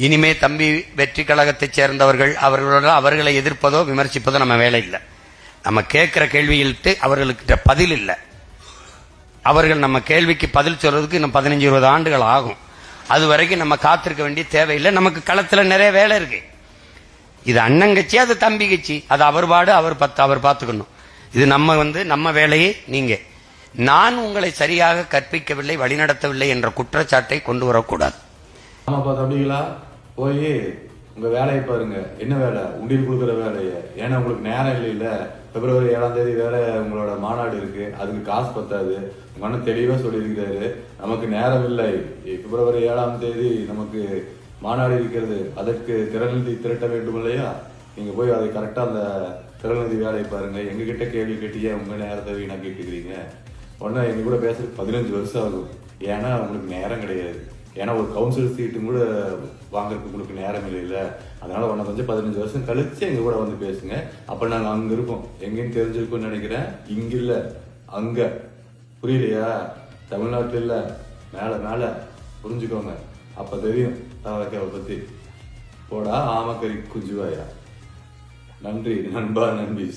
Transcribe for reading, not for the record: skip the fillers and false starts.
இனிமே தம்பி வெற்றி கழகத்தைச் சேர்ந்தவர்கள் அவர்களை எதிர்ப்பதோ விமர்சிப்பதோ நம்ம வேலை இல்லை. நம்ம கேட்கிற கேள்வியில்ட்டு அவர்களுக்கு பதில் இல்லை. அவர்கள் நம்ம கேள்விக்கு பதில் சொல்றதுக்கு இன்னும் 15-20 ஆண்டுகள் ஆகும். அது வரைக்கும் நம்ம காத்திருக்க வேண்டிய தேவையில்லை. நமக்கு களத்துல நிறைய வேலை இருக்கு. இது அண்ணங்கட்சி, அது தம்பி கட்சி, அது அவர் பாடு, அவர் பார்த்துக்கணும். இது நம்ம வேலையை நீங்க நான் உங்களை சரியாக கற்பிக்கவில்லை, வழிநடத்தவில்லை என்ற குற்றச்சாட்டை கொண்டு வரக்கூடாது. ஆமாப்பா தம்பிகளா, போய் உங்க வேலையை பாருங்க. என்ன வேலை? உண்டியல் கொடுக்குற வேலையை. ஏன்னா உங்களுக்கு நேரம் இல்லைல்ல. பிப்ரவரி 7ஆம் தேதி வேற உங்களோட மாநாடு இருக்கு, அதுக்கு காசு பத்தாது. உங்க அண்ணன் தெளிவா சொல்லியிருக்கிறாரு, நமக்கு நேரம் இல்லை. பிப்ரவரி 7ஆம் தேதி நமக்கு மாநாடு இருக்கிறது, அதற்கு திறநிதி திரட்ட வேண்டும் இல்லையா? நீங்க போய் அதை கரெக்டா அந்த திறநிதி வேலையை பாருங்க. எங்க கிட்ட கேள்வி கேட்டீங்க, உங்க நேரத்தை வீணா கேட்டுக்கிறீங்க. உடனே எங்க கூட பேசுறதுக்கு 15 வருஷம் ஆகும். ஏன்னா உங்களுக்கு நேரம் கிடையாது. ஏன்னா ஒரு கவுன்சில் சீட்டும் கூட வாங்குறதுக்கு உங்களுக்கு நேரம் இல்லைல்ல. அதனால உன்னை கொஞ்சம் 15 வருஷம் கழிச்சு எங்க கூட வந்து பேசுங்க. அப்ப நாங்க அங்க இருப்போம். எங்கேயும் தெரிஞ்சிருக்கும்னு நினைக்கிறேன். இங்க இல்ல, அங்க. புரியலையா? தமிழ்நாட்டுல இல்ல, மேல மேல. புரிஞ்சுக்கோங்க. அப்ப தெரியும் தாவக்காவை பத்தி. போடா ஆமக்கறி குஞ்சுவாயா. நன்றி நண்பா, நன்றி.